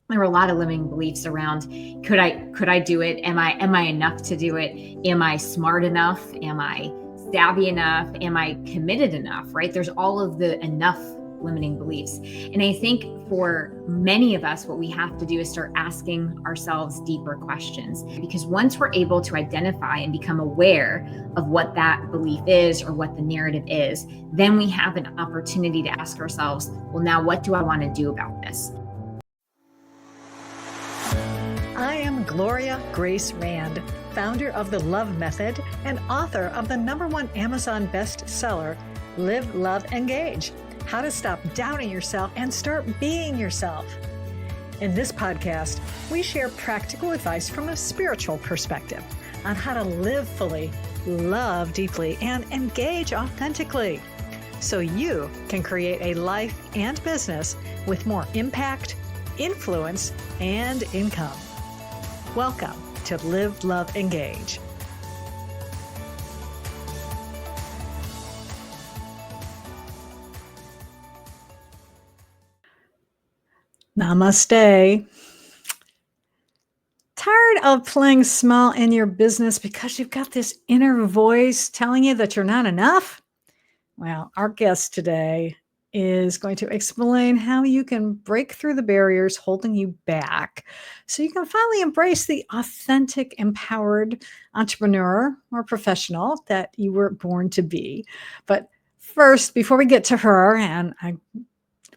there were a lot of limiting beliefs around could I do it? Am I enough to do it? Am I smart enough? Am I savvy enough? Am I committed enough? Right? There's all of the enough limiting beliefs. And I think for many of us, what we have to do is start asking ourselves deeper questions. Because once we're able to identify and become aware of what that belief is or what the narrative is, then we have an opportunity to ask ourselves, well, now what do I want to do about this? I am Gloria Grace Rand, founder of the Love Method and author of the #1 Amazon bestseller, Live, Love, Engage: How to Stop Doubting Yourself and Start Being Yourself. In this podcast, we share practical advice from a spiritual perspective on how to live fully, love deeply, and engage authentically, so you can create a life and business with more impact, influence, and income. Welcome to Live, Love, Engage. Namaste. Tired of playing small in your business because you've got this inner voice telling you that you're not enough? Well, our guest today is going to explain how you can break through the barriers holding you back so you can finally embrace the authentic, empowered entrepreneur or professional that you were born to be. But first, before we get to her,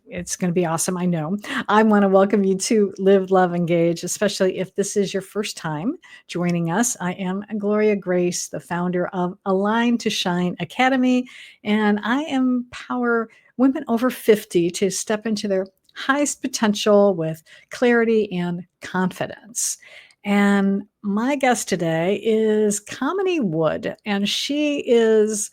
it's going to be awesome, I know, I want to welcome you to Live, Love, Engage, especially if this is your first time joining us. I am Gloria Grace, the founder of Align to Shine Academy, and I empower women over 50 to step into their highest potential with clarity and confidence. And my guest today is Kamini Wood, and she is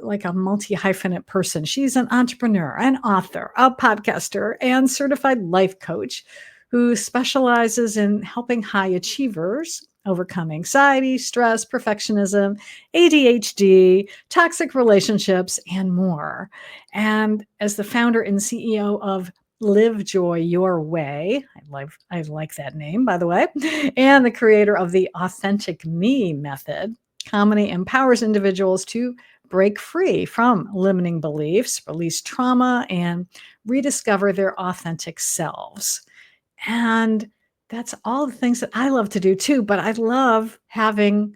like a multi-hyphenate person. She's an entrepreneur, an author, a podcaster, and certified life coach who specializes in helping high achievers overcome anxiety, stress, perfectionism, ADHD, toxic relationships, and more. And as the founder and CEO of Live Joy Your Way, I like that name, by the way, and the creator of the Authentic Me method, Kamini empowers individuals to break free from limiting beliefs, release trauma, and rediscover their authentic selves. And that's all the things that I love to do too, but I love having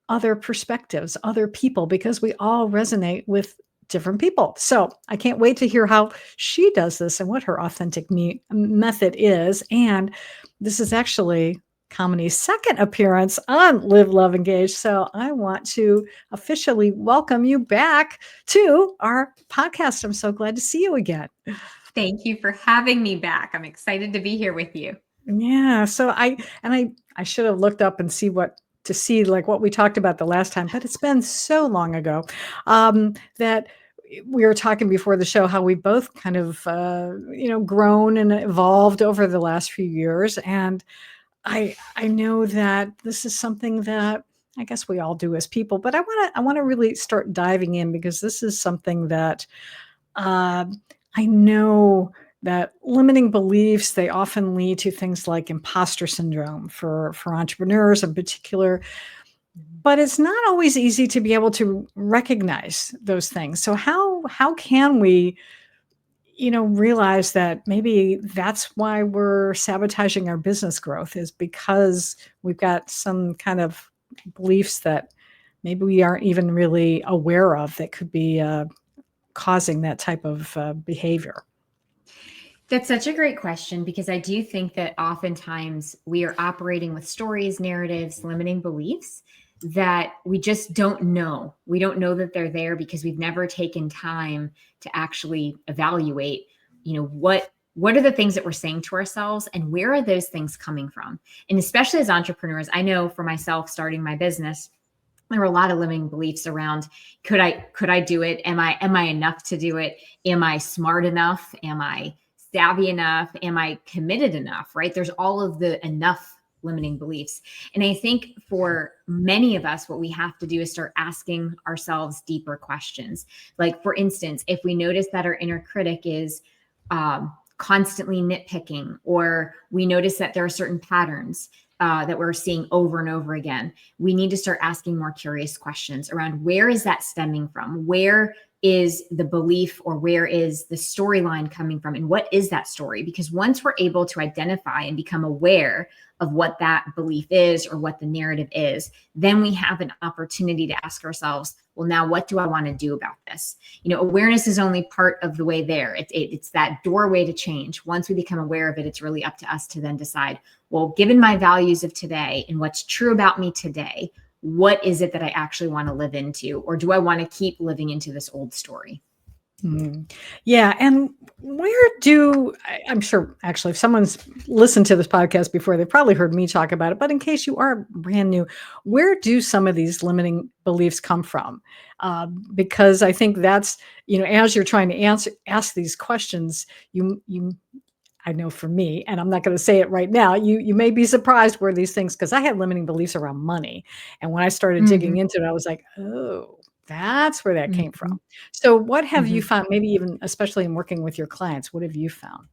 other perspectives, other people, because we all resonate with different people. So I can't wait to hear how she does this and what her authentic me method is. And this is actually Kamini's second appearance on Live, Love, Engage. So I want to officially welcome you back to our podcast. I'm so glad to see you again. Thank you for having me back. I'm excited to be here with you. Yeah. So I should have looked up and see what we talked about the last time, but it's been so long ago that we were talking before the show how we both kind of grown and evolved over the last few years. And I know that this is something that I guess we all do as people, but I want to really start diving in, because this is something that I know that limiting beliefs, they often lead to things like imposter syndrome for entrepreneurs in particular. But it's not always easy to be able to recognize those things. So how can we realize that maybe that's why we're sabotaging our business growth, is because we've got some kind of beliefs that maybe we aren't even really aware of that could be causing that type of behavior? That's such a great question, because I do think that oftentimes we are operating with stories, narratives, limiting beliefs that we just don't know. We don't know that they're there because we've never taken time to actually evaluate, what are the things that we're saying to ourselves and where are those things coming from? And especially as entrepreneurs, I know for myself starting my business, there were a lot of limiting beliefs around could I do it? Am I enough to do it? Am I smart enough? Am I savvy enough? Am I committed enough? Right? There's all of the enough limiting beliefs. And I think for many of us, what we have to do is start asking ourselves deeper questions. Like, for instance, if we notice that our inner critic is constantly nitpicking, or we notice that there are certain patterns that we're seeing over and over again, we need to start asking more curious questions around where is that stemming from? Where is the belief, or where is the storyline coming from? And what is that story? Because once we're able to identify and become aware of what that belief is or what the narrative is, then we have an opportunity to ask ourselves, well, now what do I want to do about this? Awareness is only part of the way there. It's that doorway to change. Once we become aware of it, it's really up to us to then decide, well, given my values of today and what's true about me today, what is it that I actually want to live into? Or do I want to keep living into this old story? Yeah. And I'm sure actually if someone's listened to this podcast before, they've probably heard me talk about it, but in case you are brand new, where do some of these limiting beliefs come from? Because I think that's, as you're trying to ask these questions, I know for me, and I'm not going to say it right now, you may be surprised where these things, because I had limiting beliefs around money. And when I started digging into it, I was like, oh, that's where that came from. So what have you found, maybe even especially in working with your clients, what have you found?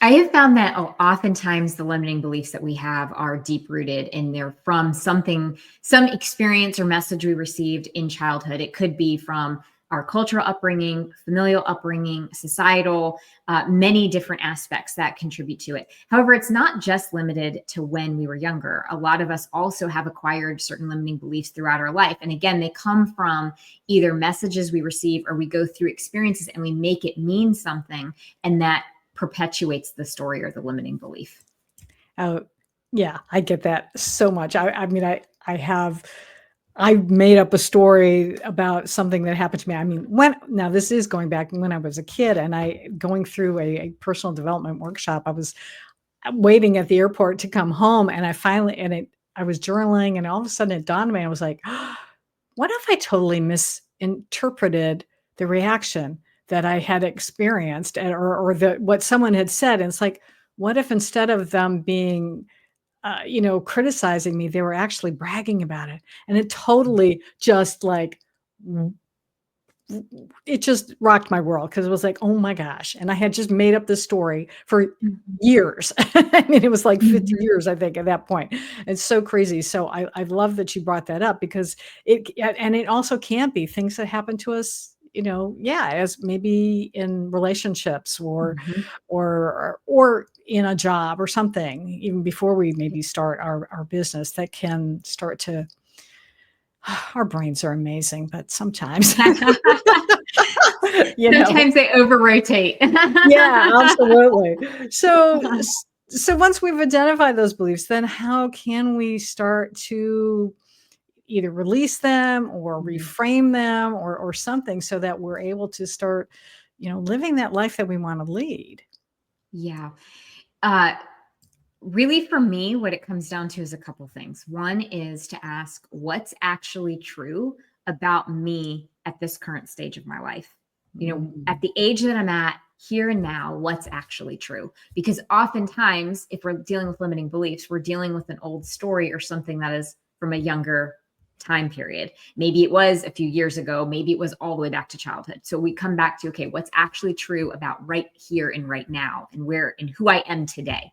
I have found that oftentimes the limiting beliefs that we have are deep rooted, and they're from some experience or message we received in childhood. It could be from our cultural upbringing, familial upbringing, societal, many different aspects that contribute to it. However, it's not just limited to when we were younger. A lot of us also have acquired certain limiting beliefs throughout our life. And again, they come from either messages we receive, or we go through experiences and we make it mean something, and that perpetuates the story or the limiting belief. Oh, yeah, I get that so much. I made up a story about something that happened to me. Now this is going back when I was a kid, and going through a personal development workshop. I was waiting at the airport to come home, and I was journaling, and all of a sudden it dawned on me. I was like, what if I totally misinterpreted the reaction that I had experienced, or what someone had said? And it's like, what if instead of them being criticizing me, they were actually bragging about it? And it totally just it just rocked my world, because it was like, oh my gosh. And I had just made up this story for years. It was like 50 years, I think, at that point. It's so crazy. So I love that you brought that up, because it also can be things that happen to us, as maybe in relationships, or in a job or something, even before we maybe start our business, that can start to, our brains are amazing, but sometimes, Sometimes they over-rotate. Yeah, absolutely. So once we've identified those beliefs, then how can we start to either release them or reframe them, or something, so that we're able to start, living that life that we want to lead? Yeah. Really, for me, what it comes down to is a couple things. One is to ask what's actually true about me at this current stage of my life. At the age that I'm at here and now, what's actually true? Because oftentimes, if we're dealing with limiting beliefs, we're dealing with an old story or something that is from a younger time period. Maybe it was a few years ago, maybe it was all the way back to childhood. So we come back to, okay, what's actually true about right here and right now, and who I am today.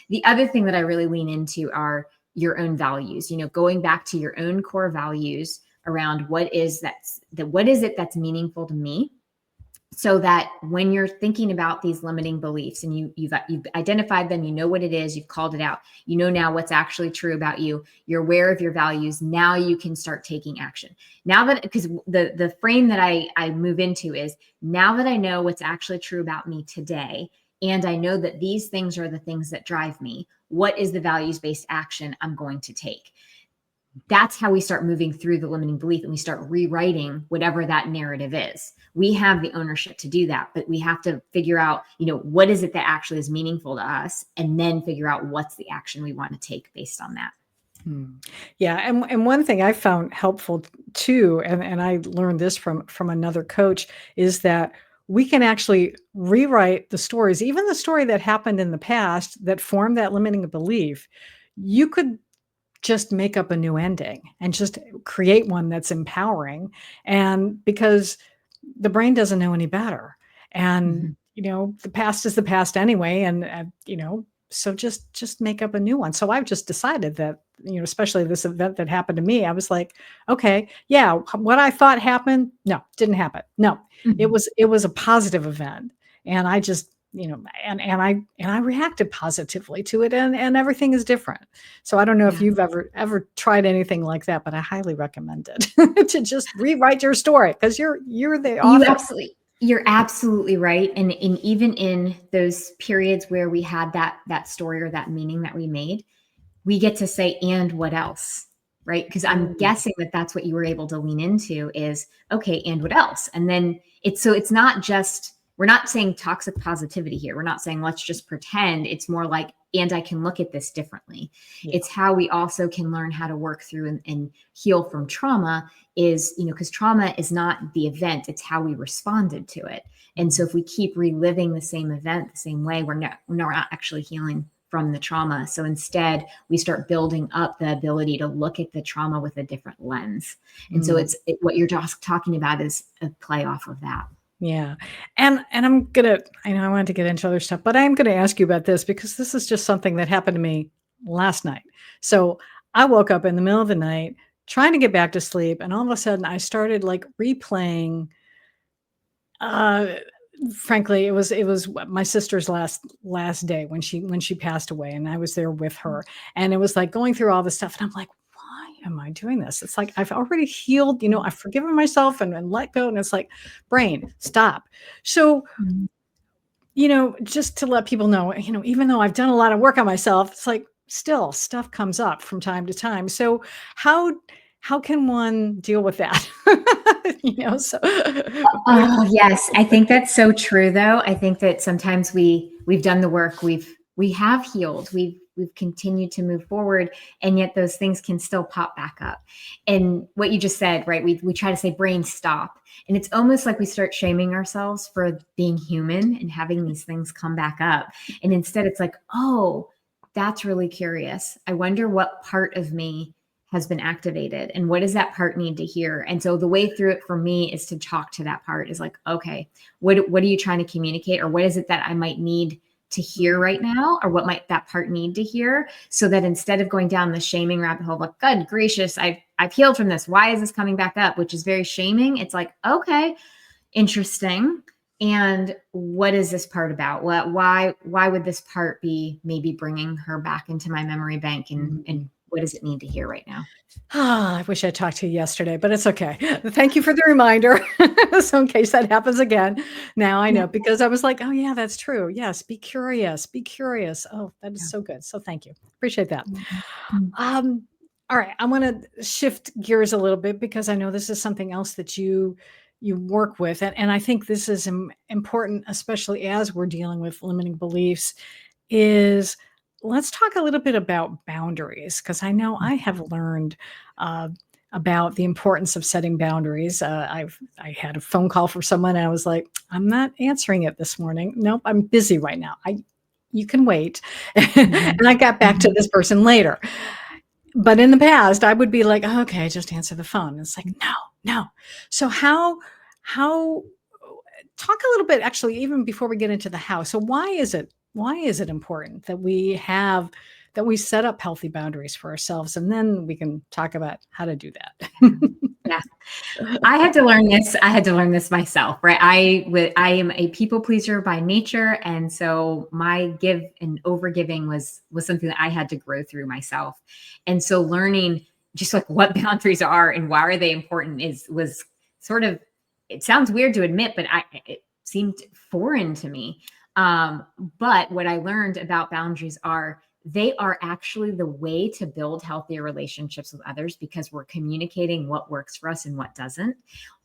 The other thing that I really lean into are your own values, going back to your own core values around what is it that's meaningful to me, so that when you're thinking about these limiting beliefs and you've identified them, what it is, you've called it out, now what's actually true about you, you're aware of your values. Now you can start taking action. Now that, because the frame that I move into is, now that I know what's actually true about me today, and I know that these things are the things that drive me, what is the values-based action I'm going to take? That's how we start moving through the limiting belief, and we start rewriting whatever that narrative is. We have the ownership to do that, but we have to figure out, what is it that actually is meaningful to us, and then figure out what's the action we want to take based on that. Yeah. And one thing I found helpful too, and I learned this from another coach, is that we can actually rewrite the stories, even the story that happened in the past that formed that limiting belief. You could just make up a new ending and just create one that's empowering. And because the brain doesn't know any better. And the past is the past anyway. And, so just make up a new one. So I've just decided that, especially this event that happened to me, I was like, okay, yeah, what I thought happened, no, didn't happen. No, it Mhm. was a positive event. And I just, and I reacted positively to it, and everything is different. So I don't know if Yeah. you've ever tried anything like that, but I highly recommend it to just rewrite your story, because you're the author. You're absolutely right. And even in those periods where we had that story or that meaning that we made, we get to say, and what else? Right? Because I'm Mm, guessing that that's what you were able to lean into is, okay, and what else? And then it's not just, we're not saying toxic positivity here. We're not saying let's just pretend. It's more like, and I can look at this differently. yeah. It's how we also can learn how to work through and heal from trauma is, because trauma is not the event, it's how we responded to it. And so if we keep reliving the same event the same way, we're not actually healing from the trauma. So instead, we start building up the ability to look at the trauma with a different lens. And so Mm. what you're just talking about is a play off of that. Yeah. And I know I wanted to get into other stuff, but I'm gonna ask you about this, because this is just something that happened to me last night. So I woke up in the middle of the night trying to get back to sleep, and all of a sudden I started like replaying. uh Frankly, it was my sister's last day when she passed away, and I was there with her. And it was like going through all this stuff, and I'm like, why am I doing this? It's like I've already healed, I've forgiven myself and let go. And it's like, brain, stop. So, Mhm. just to let people know, even though I've done a lot of work on myself, it's like still stuff comes up from time to time. So how how can one deal with that? So what? Oh, yes. I think that's so true though. I think that sometimes we've done the work, we have healed, we've continued to move forward, and yet those things can still pop back up. And what you just said, right? We try to say brain stop. And it's almost like we start shaming ourselves for being human and having these things come back up. And instead it's like, oh, that's really curious. I wonder what part of me has been activated and what does that part need to hear. And so the way through it for me is to talk to that part, is like, okay, what are you trying to communicate, or what is it that I might need to hear right now, or what might that part need to hear, so that instead of going down the shaming rabbit hole, like, good gracious, I've healed from this, why is this coming back up, which is very shaming. It's like, okay, interesting. And what is this part about? Why would this part be maybe bringing her back into my memory bank, and what does it need to hear right now? I wish I talked to you yesterday, but it's okay. Thank you for the reminder. So in case that happens again, now I Yeah. know, because I was like, oh yeah, that's true. Yes, be curious. Be curious. Oh, that is Yeah. so good. So thank you. Appreciate that. Mhm. Um, all right, I want to shift gears a little bit, because I know this is something else that you work with, and I think this is important, especially as we're dealing with limiting beliefs. Is Let's talk a little bit about boundaries, because I know I have learned uh, about the importance of setting boundaries. I had a phone call from someone, and I was like, I'm not answering it this morning. Nope, I'm busy right now. You can wait. Mhm. And I got back to Mhm. this person later. But in the past, I would be like, "Oh, okay, just answer the phone." It's like, no, no. So how talk a little bit, actually, even before we get into the how. So why is it important that we set up healthy boundaries for ourselves, and then we can talk about how to do that. Yeah. I had to learn this. I had to learn this myself, right? I am a people pleaser by nature, and so my give and overgiving was something that I had to grow through myself. And so learning just like what boundaries are and why are they important was sort of, it sounds weird to admit, but it seemed foreign to me. But what I learned about boundaries are, they are actually the way to build healthier relationships with others, because we're communicating what works for us and what doesn't.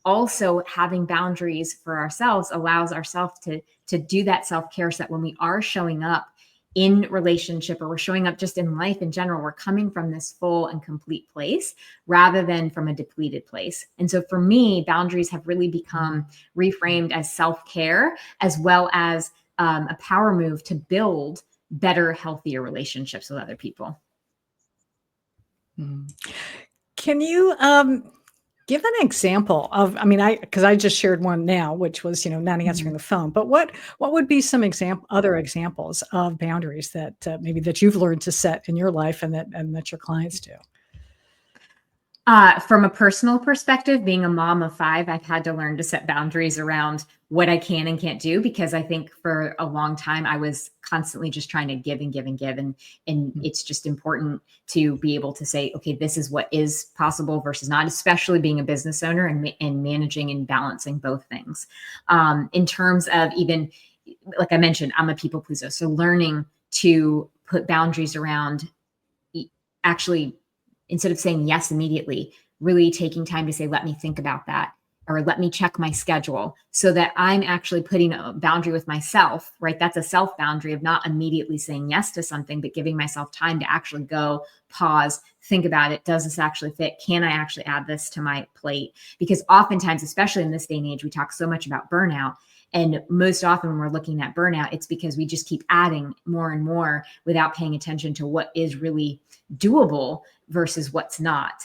Also, having boundaries for ourselves allows ourselves to do that self-care, so that when we are showing up in relationship, or we're showing up just in life in general, we're coming from this full and complete place rather than from a depleted place. And so for me, boundaries have really become reframed as self-care, as well as a power move to build better, healthier relationships with other people. Mm. Can you Give an example of, I mean, because I just shared one now, which was, not answering the phone. But what would be some other examples of boundaries that maybe that you've learned to set in your life and that your clients do? From a personal perspective, being a mom of 5, I've had to learn to set boundaries around what I can and can't do, because I think for a long time I was constantly just trying to give and give and give. And it's just important to be able to say, okay, this is what is possible versus not, especially being a business owner and managing and balancing both things. In terms of, even like I mentioned, I'm a people pleaser. So learning to put boundaries around, actually, instead of saying yes immediately, really taking time to say, let me think about that, or let me check my schedule, so that I'm actually putting a boundary with myself, right? That's a self boundary of not immediately saying yes to something, but giving myself time to actually go, pause, think about it. Does this actually fit? Can I actually add this to my plate? Because oftentimes, especially in this day and age, we talk so much about burnout. And most often when we're looking at burnout, it's because we just keep adding more and more without paying attention to what is really doable versus what's not.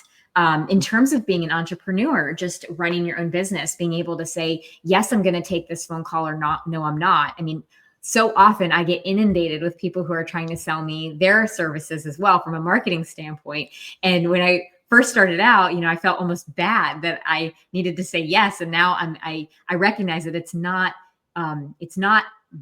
In terms of being an entrepreneur, just running your own business, being able to say, yes, I'm going to take this phone call, or not, no, I'm not. I mean, so often I get inundated with people who are trying to sell me their services as well from a marketing standpoint. And when I first started out, I felt almost bad that I needed to say yes. And now I recognize that it's not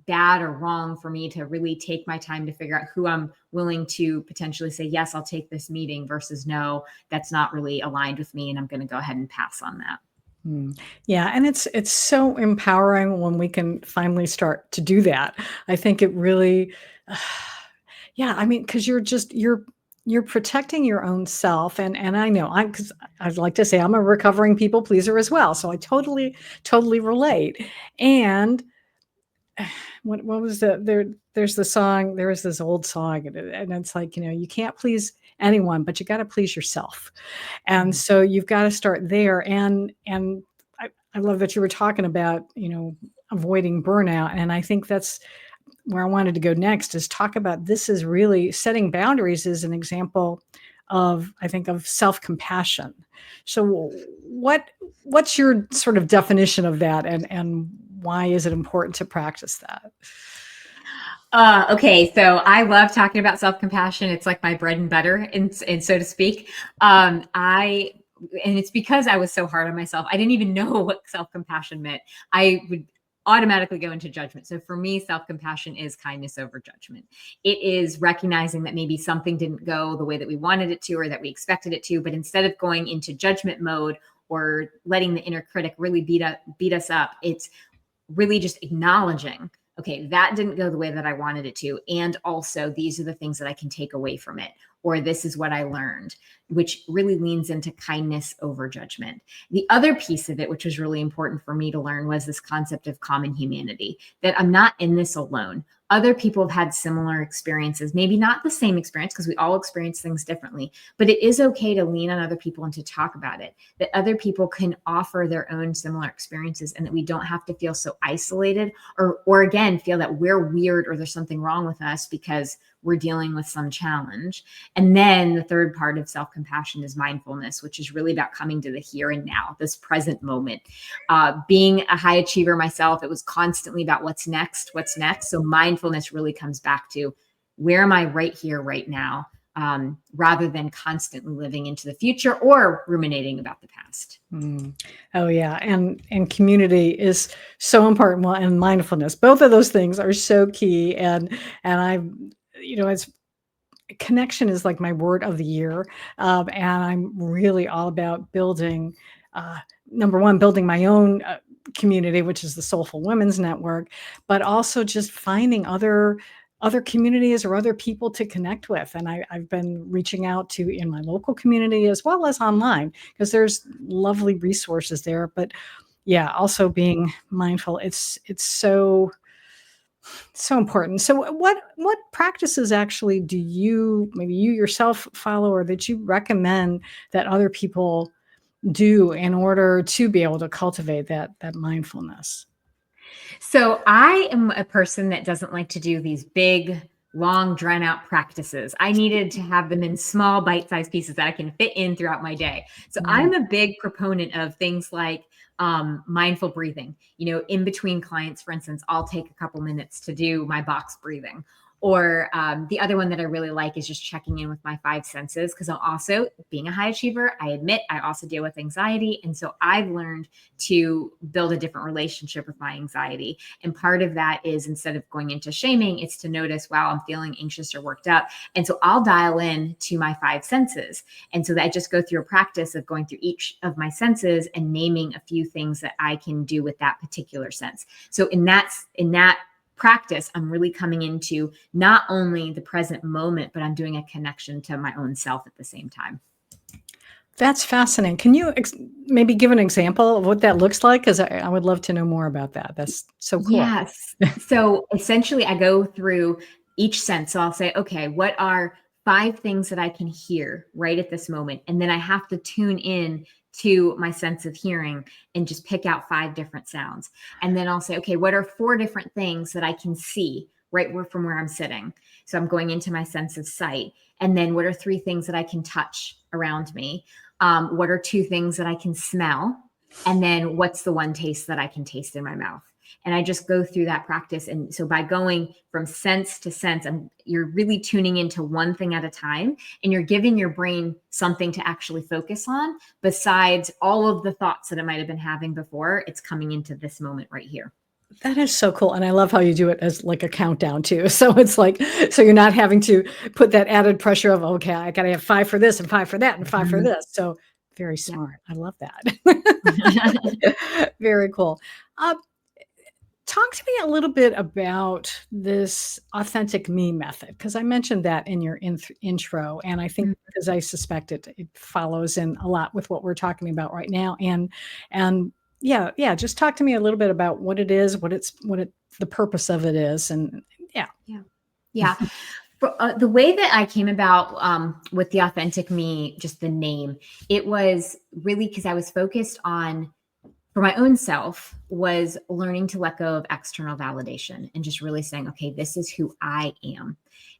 bad or wrong for me to really take my time to figure out who I'm willing to potentially say, yes, I'll take this meeting, versus no, that's not really aligned with me, and I'm going to go ahead and pass on that. Yeah, and it's so empowering when we can finally start to do that. I think it really, yeah, I mean, because you're protecting your own self, and I know because I'd like to say I'm a recovering people pleaser as well, so I totally relate. And what was there's the song, there is this old song, and it's like, you can't please anyone, but you got to please yourself. And so you've got to start there. And I love that you were talking about, avoiding burnout. And I think that's where I wanted to go next, is talk about, this is really, setting boundaries is an example of, I think, of self-compassion. So what's your sort of definition of that, and why is it important to practice that? Okay, so I love talking about self-compassion. It's like my bread and butter, and so to speak. And it's because I was so hard on myself. I didn't even know what self-compassion meant. I would automatically go into judgment. So for me, self-compassion is kindness over judgment. It is recognizing that maybe something didn't go the way that we wanted it to, or that we expected it to, but instead of going into judgment mode or letting the inner critic really beat us up, it's really just acknowledging, okay, that didn't go the way that I wanted it to. And also, these are the things that I can take away from it, or this is what I learned, which really leans into kindness over judgment. The other piece of it, which was really important for me to learn, was this concept of common humanity, that I'm not in this alone. Other people have had similar experiences, maybe not the same experience, because we all experience things differently, but it is okay to lean on other people and to talk about it, that other people can offer their own similar experiences, and that we don't have to feel so isolated, or again, feel that we're weird or there's something wrong with us because we're dealing with some challenge. And then the third part of self-compassion is mindfulness, which is really about coming to the here and now, this present moment. Being a high achiever myself, it was constantly about what's next. So mindfulness really comes back to, where am I right here, right now, rather than constantly living into the future or ruminating about the past. Oh yeah, and community is so important. Well, and mindfulness, both of those things are so key. And I, it's, connection is like my word of the year. And I'm really all about building, number one, building my own community, which is the Soulful Women's Network, but also just finding other communities or other people to connect with. And I've been reaching out to, in my local community as well as online, because there's lovely resources there. But yeah, also being mindful, it's so important. So what practices actually do you, maybe you yourself follow, or that you recommend that other people do in order to be able to cultivate that mindfulness? So I am a person that doesn't like to do these big, long, drawn out practices. I needed to have them in small bite-sized pieces that I can fit in throughout my day. So I'm a big proponent of things like mindful breathing. In between clients, for instance, I'll take a couple minutes to do my box breathing. Or the other one that I really like is just checking in with my five senses, because I'm also, being a high achiever, I admit I also deal with anxiety. And so I've learned to build a different relationship with my anxiety. And part of that is, instead of going into shaming, it's to notice, wow, I'm feeling anxious or worked up. And so I'll dial in to my five senses. And so that I just go through a practice of going through each of my senses and naming a few things that I can do with that particular sense. So in that practice, I'm really coming into not only the present moment, but I'm doing a connection to my own self at the same time. That's fascinating. Can you maybe give an example of what that looks like? Because I would love to know more about that. That's so cool. Yes. So essentially, I go through each sense. So I'll say, okay, what are 5 things that I can hear right at this moment? And then I have to tune in to my sense of hearing and just pick out 5 different sounds. And then I'll say, okay, what are 4 different things that I can see right from where I'm sitting? So I'm going into my sense of sight. And then what are 3 things that I can touch around me? What are 2 things that I can smell? And then what's the 1 taste that I can taste in my mouth? And I just go through that practice. And so by going from sense to sense, you're really tuning into one thing at a time, and you're giving your brain something to actually focus on besides all of the thoughts that it might have been having before. It's coming into this moment right here. That is so cool. And I love how you do it as like a countdown too. So it's like, so you're not having to put that added pressure of, okay, I got to have 5 for this and 5 for that and 5 for this. So very smart. Yeah. I love that. Very cool. Talk to me a little bit about this authentic me method, because I mentioned that in your intro, and I think because I suspect it follows in a lot with what we're talking about right now. And yeah, just talk to me a little bit about what it is, the purpose of it is, and yeah. The way that I came about with the authentic me, just the name, it was really because I was focused on, for my own self, was learning to let go of external validation and just really saying, okay, this is who I am.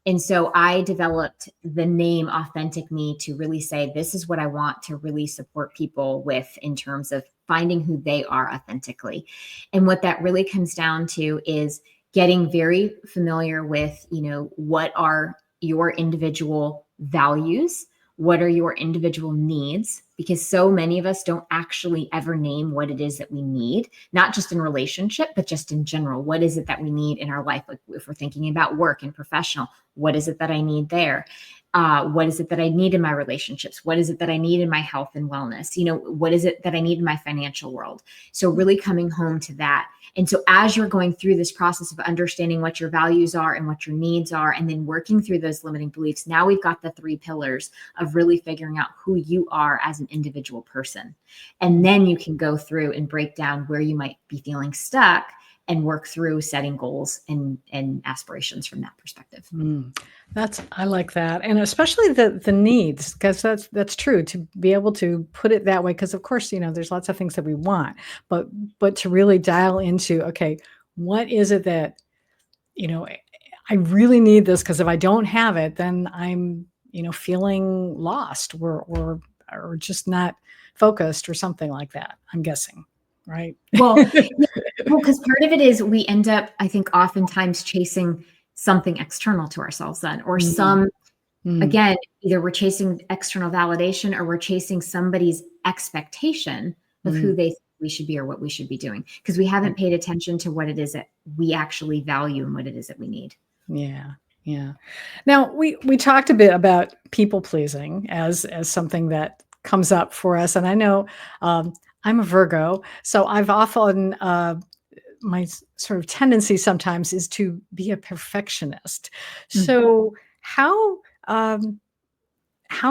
And so I developed the name Authentic Me to really say, this is what I want to really support people with in terms of finding who they are authentically. And what that really comes down to is getting very familiar with, what are your individual values? What are your individual needs? Because so many of us don't actually ever name what it is that we need, not just in relationship, but just in general. What is it that we need in our life? Like if we're thinking about work and professional, what is it that I need there? What is it that I need in my relationships? What is it that I need in my health and wellness? What is it that I need in my financial world? So really coming home to that. And so as you're going through this process of understanding what your values are and what your needs are, and then working through those limiting beliefs, now we've got the 3 pillars of really figuring out who you are as an individual person. And then you can go through and break down where you might be feeling stuck and work through setting goals and aspirations from that perspective. I like that. And especially the needs, because that's true, to be able to put it that way. Because of course, there's lots of things that we want, but to really dial into, okay, what is it that, I really need this, because if I don't have it, then I'm, feeling lost or just not focused or something like that, I'm guessing. Right. Well, because part of it is we end up, I think, oftentimes chasing something external to ourselves then, or again, either we're chasing external validation or we're chasing somebody's expectation of who they think we should be or what we should be doing, because we haven't paid attention to what it is that we actually value and what it is that we need. Yeah. Yeah. Now we talked a bit about people pleasing as something that comes up for us. And I know, I'm a Virgo, so I've often, my sort of tendency sometimes is to be a perfectionist. So how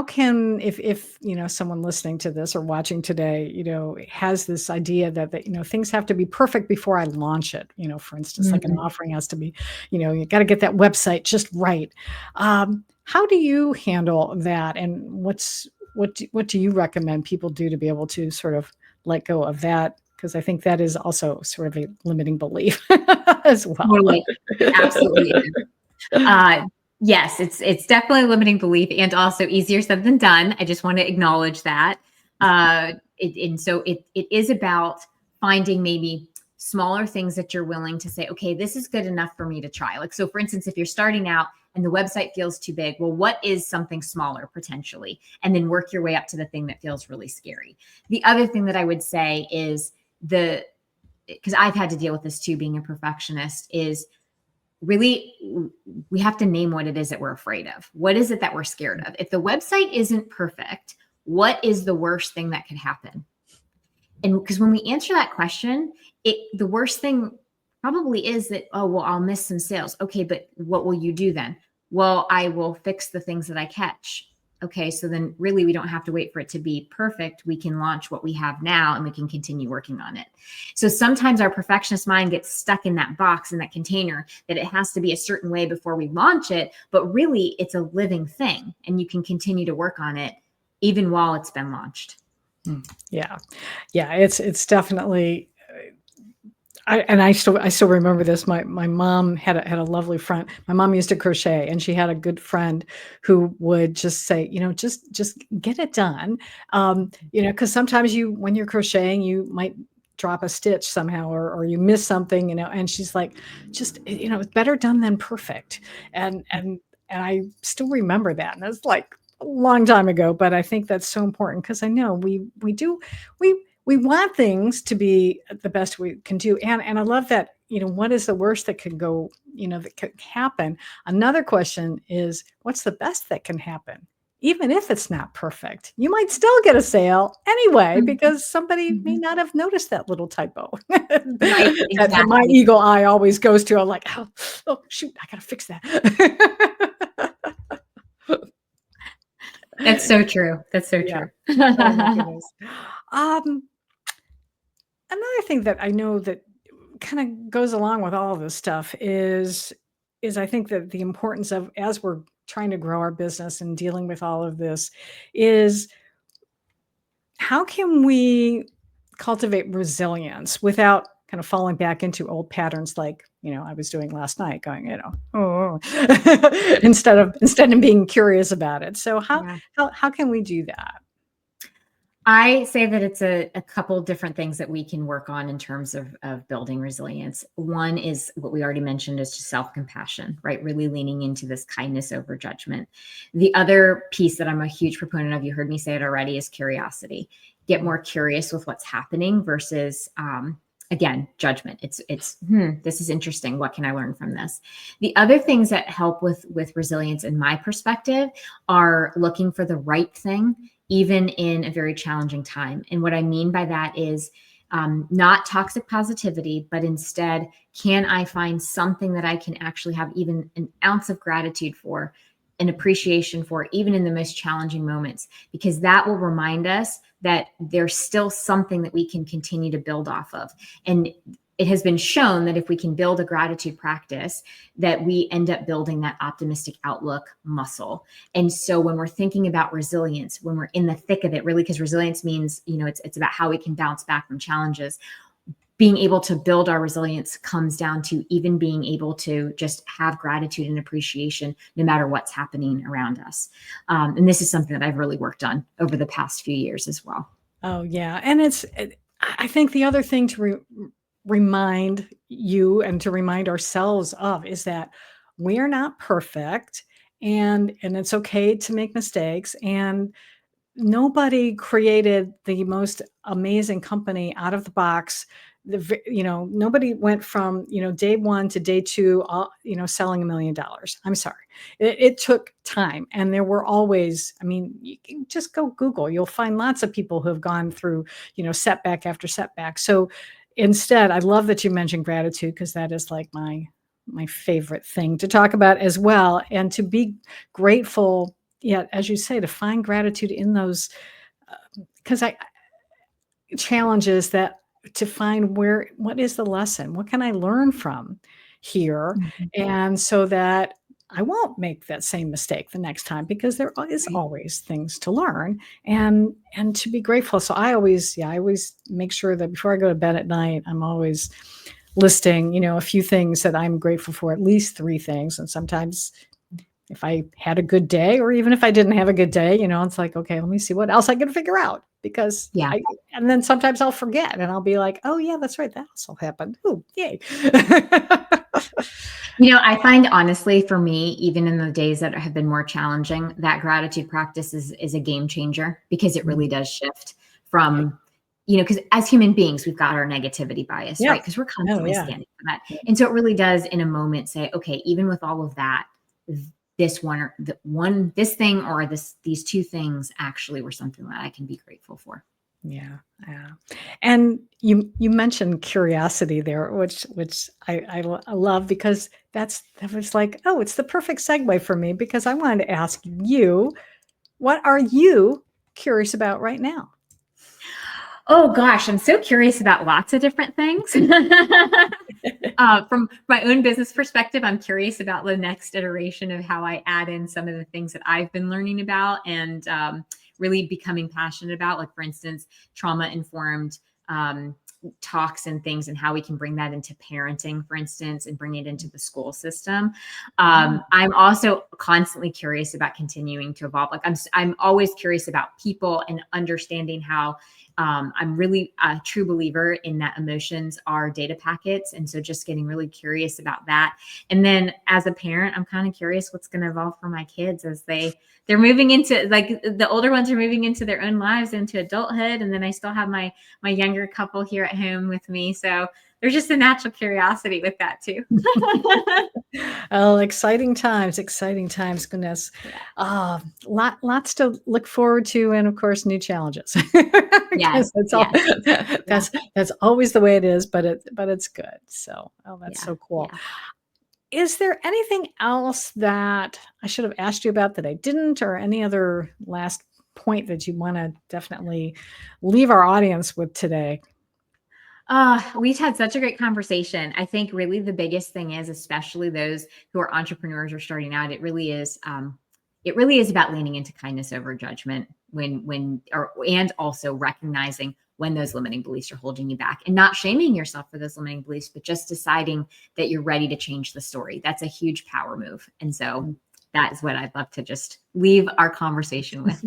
can, if someone listening to this or watching today, has this idea that things have to be perfect before I launch it, for instance, like an offering has to be, you got to get that website just right. How do you handle that? And what do you recommend people do to be able to sort of let go of that? Because I think that is also sort of a limiting belief as well. Totally. Absolutely. Yes, it's definitely a limiting belief, and also easier said than done. I just want to acknowledge that. And so it is about finding maybe smaller things that you're willing to say, okay, this is good enough for me to try. Like, so for instance, if you're starting out and the website feels too big, well, what is something smaller potentially? And then work your way up to the thing that feels really scary. The other thing that I would say is because I've had to deal with this too, being a perfectionist, is really we have to name what it is that we're afraid of. What is it that we're scared of? If the website isn't perfect, what is the worst thing that could happen? And because when we answer that question, the worst thing probably is that, oh, well, I'll miss some sales. Okay, but what will you do then? Well, I will fix the things that I catch. Okay, so then really we don't have to wait for it to be perfect. We can launch what we have now and we can continue working on it. So sometimes our perfectionist mind gets stuck in that box, in that container, that it has to be a certain way before we launch it. But really, it's a living thing and you can continue to work on it even while it's been launched. Yeah. Yeah. It's definitely, I still remember this. My mom had a lovely friend. My mom used to crochet, and she had a good friend who would just say, just get it done. Because sometimes when you're crocheting, you might drop a stitch somehow, or you miss something, and she's like, just, it's better done than perfect. And I still remember that. And it's like a long time ago, but I think that's so important, because I know we want things to be the best we can do. And I love that, what is the worst that could go, that could happen? Another question is, what's the best that can happen? Even if it's not perfect, you might still get a sale anyway, because somebody may not have noticed that little typo. Right, That my exactly. eagle eye always goes to. I'm like, oh shoot, I gotta fix that. That's so true. That's so Yeah. true. Oh my goodness. Um, Another thing that I know that kind of goes along with all of this stuff is I think that the importance of, as we're trying to grow our business and dealing with all of this, is how can we cultivate resilience without kind of falling back into old patterns, like I was doing last night, going, oh, instead of being curious about it. So Yeah. how can we do that? I say that it's a couple different things that we can work on in terms of building resilience. One is what we already mentioned, is just self-compassion, right? Really leaning into this kindness over judgment. The other piece that I'm a huge proponent of, you heard me say it already, is curiosity. Get more curious with what's happening versus, again, judgment. It's this is interesting. What can I learn from this? The other things that help with resilience, in my perspective, are looking for the right thing, even in a very challenging time. And what I mean by that is not toxic positivity, but instead, can I find something that I can actually have even an ounce of gratitude for, an appreciation for, even in the most challenging moments? Because that will remind us that there's still something that we can continue to build off of. And it has been shown that if we can build a gratitude practice, that we end up building that optimistic outlook muscle. And so when we're thinking about resilience, when we're in the thick of it, really, because resilience means, it's about how we can bounce back from challenges. Being able to build our resilience comes down to even being able to just have gratitude and appreciation no matter what's happening around us. And this is something that I've really worked on over the past few years as well. Oh yeah, and I think the other thing to remind you and to remind ourselves of is that we're not perfect, and it's okay to make mistakes, and nobody created the most amazing company out of the box. Nobody went from, day one to day two, selling $1 million. I'm sorry. It took time. And there were always, you can just go Google, you'll find lots of people who have gone through, setback after setback. So instead, I love that you mentioned gratitude, because that is like my favorite thing to talk about as well. And to be grateful, yeah, as you say, to find gratitude in those, because challenges, that to find what is the lesson, what can I learn from here, and so that I won't make that same mistake the next time, because there is always things to learn, and to be grateful. So I always make sure that before I go to bed at night, I'm always listing, a few things that I'm grateful for, at least 3 things, and sometimes if I had a good day, or even if I didn't have a good day, it's like, okay, let me see what else I can figure out, because Yeah. and then sometimes I'll forget and I'll be like, oh yeah, that's right. That also happened. Oh, yay. I find, honestly, for me, even in the days that have been more challenging, that gratitude practice is a game changer, because it really does shift from, because as human beings, we've got our negativity bias, right? Because we're constantly standing for that. And so it really does, in a moment, say, okay, even with all of that, this this thing, or these two things actually were something that I can be grateful for. Yeah. And you mentioned curiosity there, which I love, because that was like, oh, it's the perfect segue for me, because I wanted to ask you, what are you curious about right now? Oh gosh, I'm so curious about lots of different things. From my own business perspective, I'm curious about the next iteration of how I add in some of the things that I've been learning about and really becoming passionate about, like, for instance, trauma-informed talks and things, and how we can bring that into parenting, for instance, and bring it into the school system. I'm also constantly curious about continuing to evolve. Like, I'm always curious about people and understanding how I'm really a true believer in that emotions are data packets. And so just getting really curious about that. And then as a parent, I'm kind of curious what's going to evolve for my kids as they're moving into, like, the older ones are moving into their own lives, into adulthood. And then I still have my younger couple here at home with me. So there's just a natural curiosity with that too. Oh, exciting times, goodness. Lots to look forward to, and of course, new challenges. Yes, that's always the way it is, but it's good. So, that's so cool. Yeah. Is there anything else that I should have asked you about that I didn't, or any other last point that you want to definitely leave our audience with today? We've had such a great conversation. I think really the biggest thing is, especially those who are entrepreneurs or starting out, it really is about leaning into kindness over judgment, and also recognizing when those limiting beliefs are holding you back, and not shaming yourself for those limiting beliefs, but just deciding that you're ready to change the story. That's a huge power move. And so that is what I'd love to just leave our conversation with.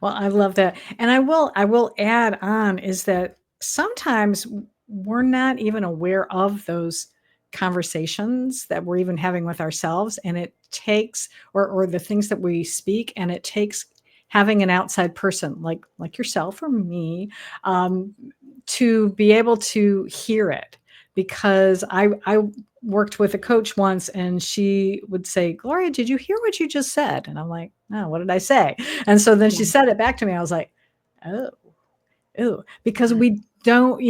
Well, I love that. And I will add on, is that sometimes we're not even aware of those conversations that we're even having with ourselves. And it takes, or the things that we speak, and it takes having an outside person like yourself or me, to be able to hear it. Because I worked with a coach once, and she would say, Gloria, did you hear what you just said? And I'm like, no, what did I say? And so then she said it back to me. I was like, oh, because we don't,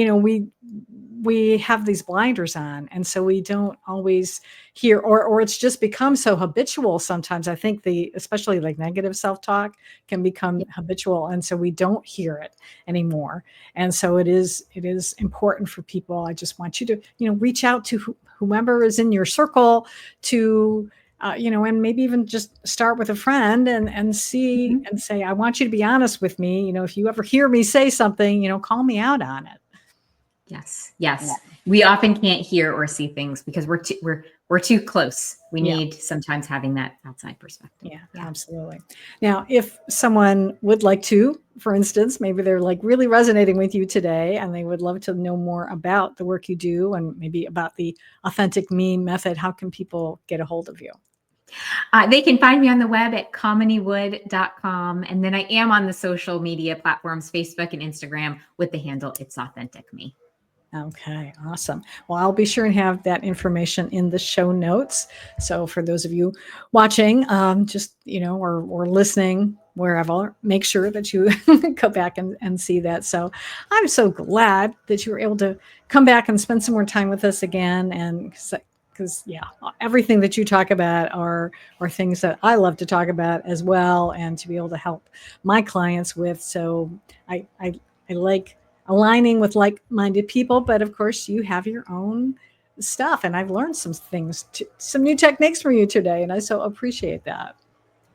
we have these blinders on. And so we don't always hear, or it's just become so habitual. Sometimes I think especially like negative self-talk can become habitual. And so we don't hear it anymore. And so it is important for people. I just want you to, reach out to whomever is in your circle, to, and maybe even just start with a friend and see and say, I want you to be honest with me. If you ever hear me say something, call me out on it. Yes. We often can't hear or see things because we're too close. We need sometimes having that outside perspective. Yeah, absolutely. Now, if someone would like to, for instance, maybe they're like really resonating with you today, and they would love to know more about the work you do, and maybe about the Authentic Me method, how can people get a hold of you? They can find me on the web at KaminiWood.com. And then I am on the social media platforms, Facebook and Instagram, with the handle It's Authentic Me. Okay, awesome. Well, I'll be sure and have that information in the show notes. So for those of you watching, just, or listening, wherever, make sure that you go back and see that. So I'm so glad that you were able to come back and spend some more time with us again. And because everything that you talk about are things that I love to talk about as well, and to be able to help my clients with. So I like aligning with like-minded people, but of course you have your own stuff, and I've learned some things, some new techniques from you today, and I so appreciate that.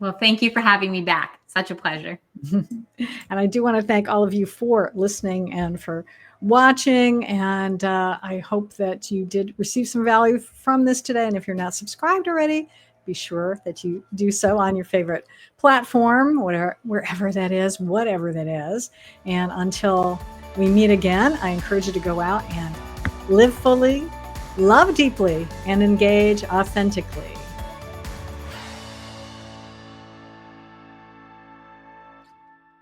Well, thank you for having me back. Such a pleasure. And I do want to thank all of you for listening and for watching, and I hope that you did receive some value from this today. And if you're not subscribed already, be sure that you do so on your favorite platform, wherever that is, whatever that is. And until we meet again, I encourage you to go out and live fully, love deeply, and engage authentically.